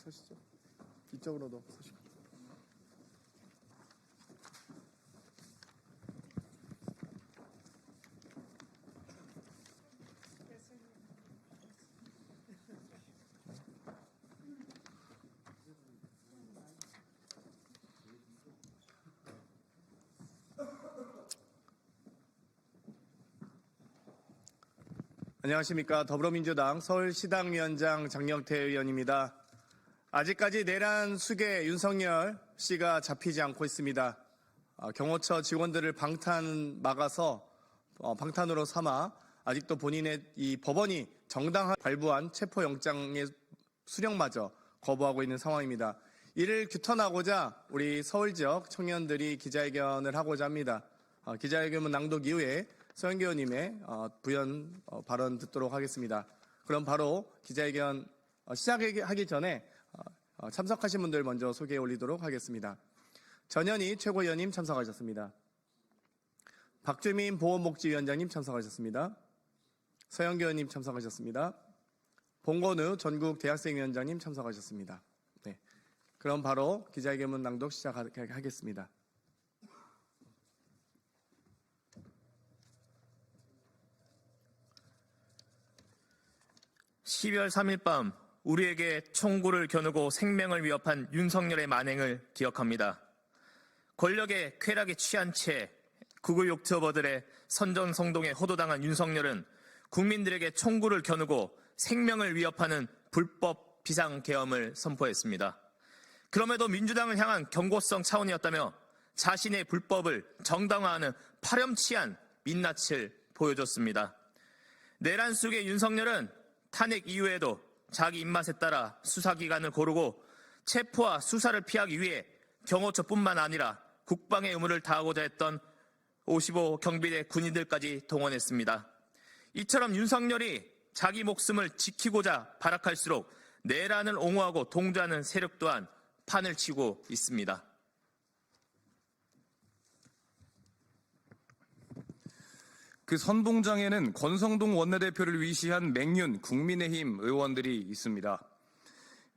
서시죠. 이쪽으로도 서시고. 안녕하십니까. 더불어민주당 서울시당위원장 장영태 의원입니다. 아직까지 내란 수괴 윤석열 씨가 잡히지 않고 있습니다. 경호처 직원들을 방탄으로 삼아 아직도 본인의 이 법원이 정당하게 발부한 체포영장의 수령마저 거부하고 있는 상황입니다. 이를 규탄하고자 우리 서울 지역 청년들이 기자회견을 하고자 합니다. 기자회견문 낭독 이후에 서영교 의원님의 부연 발언 듣도록 하겠습니다. 그럼 바로 기자회견 시작하기 전에 참석하신 분들 먼저 소개해 올리도록 하겠습니다. 전현희 최고위원님 참석하셨습니다. 박주민 보건복지위원장님 참석하셨습니다. 서영교 의원님 참석하셨습니다. 봉건우 전국 대학생위원장님 참석하셨습니다. 네, 그럼 바로 기자회견문 낭독 시작하겠습니다. 12월 3일 밤 우리에게 총구를 겨누고 생명을 위협한 윤석열의 만행을 기억합니다. 권력의 쾌락에 취한 채 구글 유튜버들의 선전성동에 호도당한 윤석열은 국민들에게 총구를 겨누고 생명을 위협하는 불법 비상계엄을 선포했습니다. 그럼에도 민주당을 향한 경고성 차원이었다며 자신의 불법을 정당화하는 파렴치한 민낯을 보여줬습니다. 내란 속의 윤석열은 탄핵 이후에도 자기 입맛에 따라 수사기관을 고르고 체포와 수사를 피하기 위해 경호처뿐만 아니라 국방의 의무를 다하고자 했던 55 경비대 군인들까지 동원했습니다. 이처럼 윤석열이 자기 목숨을 지키고자 발악할수록 내란을 옹호하고 동조하는 세력 또한 판을 치고 있습니다. 그 선봉장에는 권성동 원내대표를 위시한 맹윤 국민의힘 의원들이 있습니다.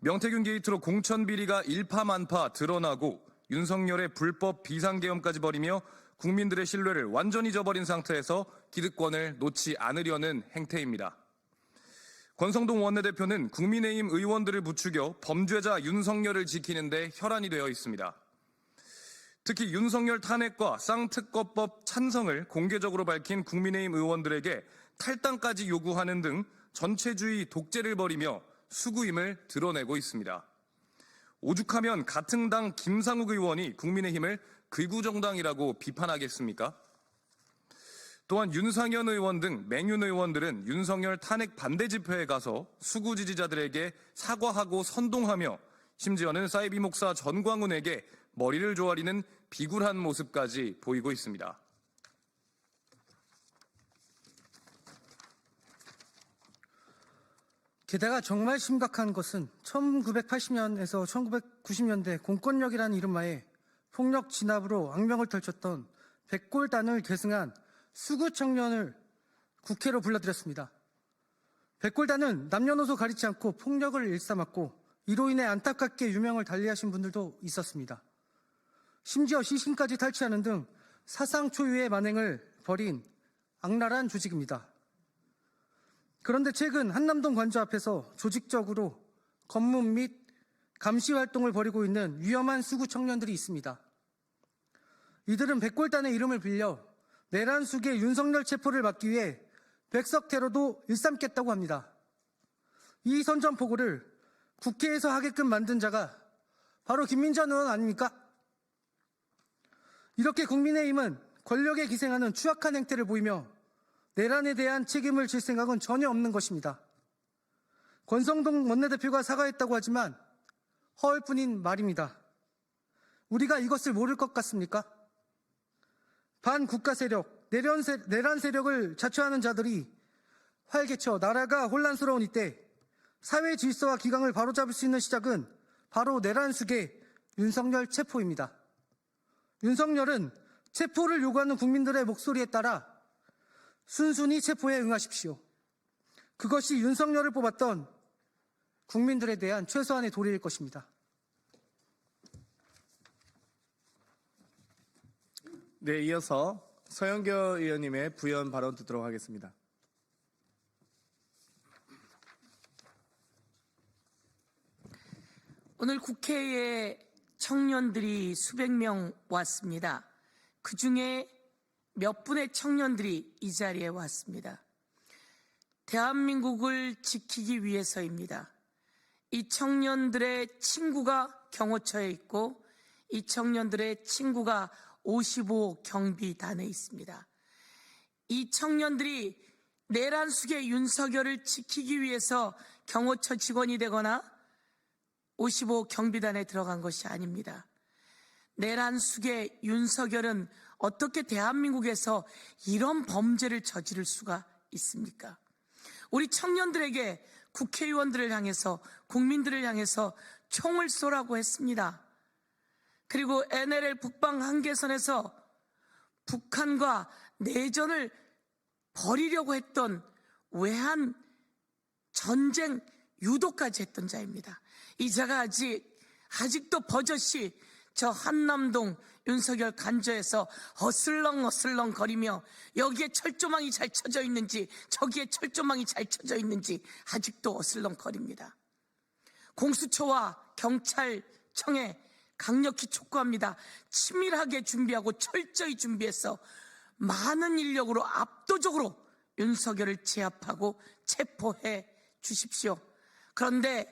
명태균 게이트로 공천비리가 일파만파 드러나고 윤석열의 불법 비상계엄까지 벌이며 국민들의 신뢰를 완전히 저버린 상태에서 기득권을 놓지 않으려는 행태입니다. 권성동 원내대표는 국민의힘 의원들을 부추겨 범죄자 윤석열을 지키는 데 혈안이 되어 있습니다. 특히 윤석열 탄핵과 쌍특검법 찬성을 공개적으로 밝힌 국민의힘 의원들에게 탈당까지 요구하는 등 전체주의 독재를 벌이며 수구임을 드러내고 있습니다. 오죽하면 같은 당 김상욱 의원이 국민의힘을 극우정당이라고 비판하겠습니까? 또한 윤상현 의원 등 맹윤 의원들은 윤석열 탄핵 반대 집회에 가서 수구 지지자들에게 사과하고 선동하며 심지어는 사이비 목사 전광훈에게 머리를 조아리는 비굴한 모습까지 보이고 있습니다. 게다가 정말 심각한 것은 1980년에서 1990년대 공권력이라는 이름하에 폭력 진압으로 악명을 떨쳤던 백골단을 계승한 수구 청년을 국회로 불러들였습니다. 백골단은 남녀노소 가리지 않고 폭력을 일삼았고 이로 인해 안타깝게 유명을 달리하신 분들도 있었습니다. 심지어 시신까지 탈취하는 등 사상 초유의 만행을 벌인 악랄한 조직입니다. 그런데 최근 한남동 관저 앞에서 조직적으로 검문 및 감시 활동을 벌이고 있는 위험한 수구 청년들이 있습니다. 이들은 백골단의 이름을 빌려 내란 수괴 윤석열 체포를 막기 위해 백석 테러도 일삼겠다고 합니다. 이 선전포고를 국회에서 하게끔 만든 자가 바로 김민전 의원 아닙니까? 이렇게 국민의힘은 권력에 기생하는 추악한 행태를 보이며 내란에 대한 책임을 질 생각은 전혀 없는 것입니다. 권성동 원내대표가 사과했다고 하지만 허울뿐인 말입니다. 우리가 이것을 모를 것 같습니까? 반국가 세력, 내란 세력을 자처하는 자들이 활개쳐 나라가 혼란스러운 이때 사회 질서와 기강을 바로잡을 수 있는 시작은 바로 내란 수괴 윤석열 체포입니다. 윤석열은 체포를 요구하는 국민들의 목소리에 따라 순순히 체포에 응하십시오. 그것이 윤석열을 뽑았던 국민들에 대한 최소한의 도리일 것입니다. 네, 이어서 서영교 의원님의 부연 발언 듣도록 하겠습니다. 오늘 국회에 청년들이 수백 명 왔습니다. 그중에 몇 분의 청년들이 이 자리에 왔습니다. 대한민국을 지키기 위해서입니다. 이 청년들의 친구가 경호처에 있고 이 청년들의 친구가 55 경비단에 있습니다. 이 청년들이 내란숙의 윤석열을 지키기 위해서 경호처 직원이 되거나 55 경비단에 들어간 것이 아닙니다. 내란숙의 윤석열은 어떻게 대한민국에서 이런 범죄를 저지를 수가 있습니까? 우리 청년들에게 국회의원들을 향해서 국민들을 향해서 총을 쏘라고 했습니다. 그리고 NLL 북방 한계선에서 북한과 내전을 벌이려고 했던 외환 전쟁 유도까지 했던 자입니다. 이 자가 아직도 버젓이 저 한남동 윤석열 간저에서 어슬렁어슬렁 거리며 여기에 철조망이 잘 쳐져 있는지 저기에 철조망이 잘 쳐져 있는지 아직도 어슬렁거립니다. 공수처와 경찰청에 강력히 촉구합니다. 치밀하게 준비하고 철저히 준비해서 많은 인력으로 압도적으로 윤석열을 제압하고 체포해 주십시오. 그런데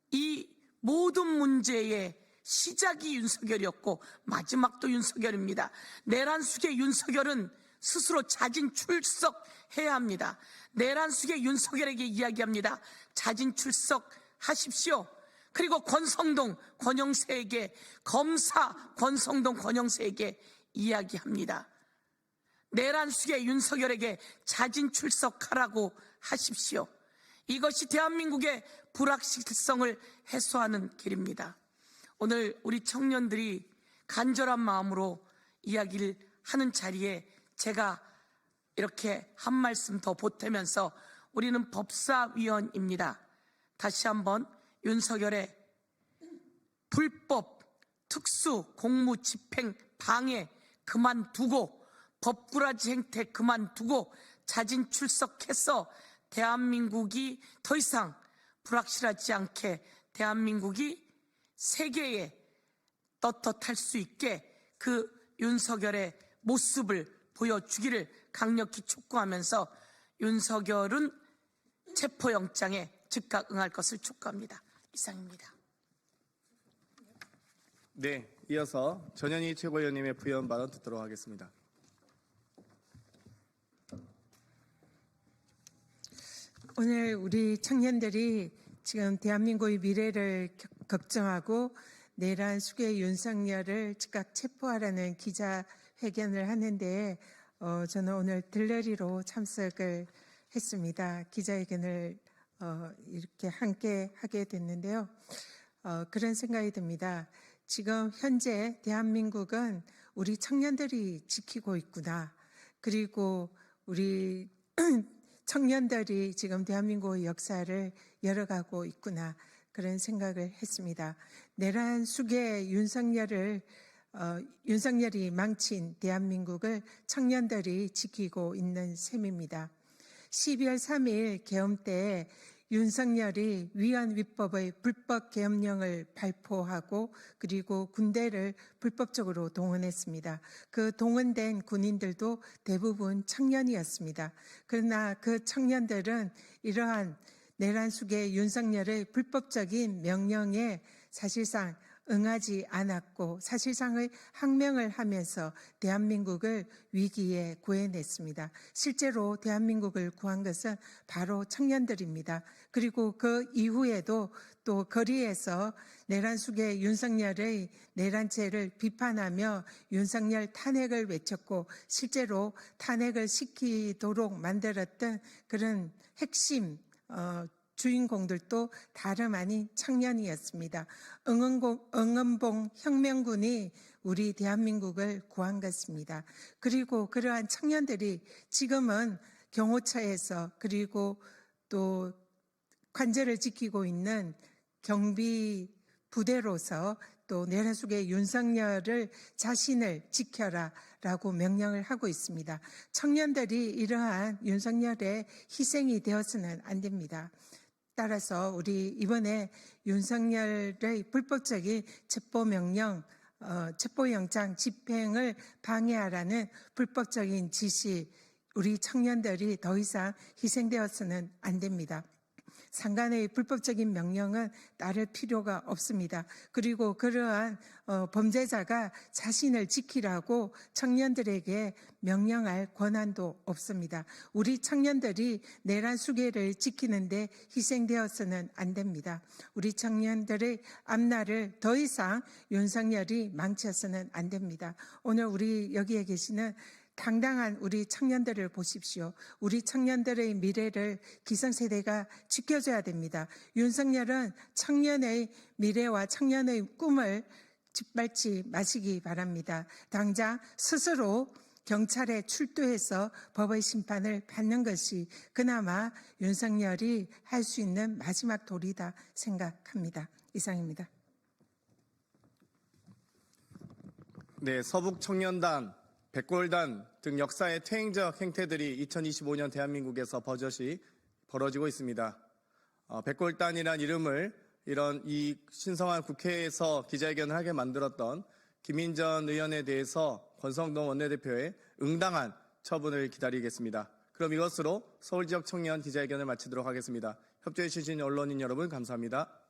이 모든 문제의 시작이 윤석열이었고 마지막도 윤석열입니다. 내란숙의 윤석열은 스스로 자진 출석해야 합니다. 내란숙의 윤석열에게 이야기합니다. 자진 출석하십시오. 그리고 권성동, 권영세에게 검사 권성동, 권영세에게 이야기합니다. 내란숙의 윤석열에게 자진 출석하라고 하십시오. 이것이 대한민국의 불확실성을 해소하는 길입니다. 오늘 우리 청년들이 간절한 마음으로 이야기를 하는 자리에 제가 이렇게 한 말씀 더 보태면서 우리는 법사위원입니다. 다시 한번 윤석열의 불법 특수 공무 집행 방해 그만두고 법꾸라지 행태 그만두고 자진 출석해서 대한민국이 더 이상 불확실하지 않게 대한민국이 세계에 떳떳할 수 있게 그 윤석열의 모습을 보여주기를 강력히 촉구하면서 윤석열은 체포영장에 즉각 응할 것을 촉구합니다. 이상입니다. 네, 이어서 전현희 최고위원님의 부연 발언 듣도록 하겠습니다. 오늘 우리 청년들이 지금 대한민국의 미래를 걱정하고 내란 수괴 윤석열을 즉각 체포하라는 기자회견을 하는데 저는 오늘 들러리로 참석을 했습니다. 기자회견을 이렇게 함께 하게 됐는데요. 그런 생각이 듭니다. 지금 현재 대한민국은 우리 청년들이 지키고 있구나. 그리고 우리 청년들이 지금 대한민국의 역사를 열어가고 있구나. 그런 생각을 했습니다. 내란 수괴 윤석열이 망친 대한민국을 청년들이 지키고 있는 셈입니다. 12월 3일 계엄 때 윤석열이 위헌위법의 불법 계엄령을 발포하고 그리고 군대를 불법적으로 동원했습니다. 그 동원된 군인들도 대부분 청년이었습니다. 그러나 그 청년들은 이러한 내란 수괴 윤석열의 불법적인 명령에 사실상 응하지 않았고 사실상의 항명을 하면서 대한민국을 위기에 구해냈습니다. 실제로 대한민국을 구한 것은 바로 청년들입니다. 그리고 그 이후에도 또 거리에서 내란 수괴 윤석열의 내란죄를 비판하며 윤석열 탄핵을 외쳤고 실제로 탄핵을 시키도록 만들었던 그런 핵심 주인공들도 다름 아닌 청년이었습니다. 응원봉 혁명군이 우리 대한민국을 구한 것입니다. 그리고 그러한 청년들이 지금은 경호처에서 그리고 또 관절을 지키고 있는 경비 부대로서 또 내란숙의 윤석열을 자신을 지켜라라고 명령을 하고 있습니다. 청년들이 이러한 윤석열의 희생이 되어서는 안 됩니다. 따라서 우리 이번에 윤석열의 불법적인 체포영장 집행을 방해하라는 불법적인 지시, 우리 청년들이 더 이상 희생되어서는 안 됩니다. 상간의 불법적인 명령은 따를 필요가 없습니다. 그리고 그러한 범죄자가 자신을 지키라고 청년들에게 명령할 권한도 없습니다. 우리 청년들이 내란 수계를 지키는데 희생되어서는 안 됩니다. 우리 청년들의 앞날을 더 이상 윤석열이 망쳐서는 안 됩니다. 오늘 우리 여기에 계시는 당당한 우리 청년들을 보십시오. 우리 청년들의 미래를 기성세대가 지켜줘야 됩니다. 윤석열은 청년의 미래와 청년의 꿈을 짓밟지 마시기 바랍니다. 당장 스스로 경찰에 출두해서 법의 심판을 받는 것이 그나마 윤석열이 할 수 있는 마지막 도리다 생각합니다. 이상입니다. 네, 서북청년단, 백골단 등 역사의 퇴행적 행태들이 2025년 대한민국에서 버젓이 벌어지고 있습니다. 백골단이란 이름을 이 신성한 국회에서 기자회견을 하게 만들었던 김인전 의원에 대해서 권성동 원내대표의 응당한 처분을 기다리겠습니다. 그럼 이것으로 서울지역 청년 기자회견을 마치도록 하겠습니다. 협조해 주신 언론인 여러분 감사합니다.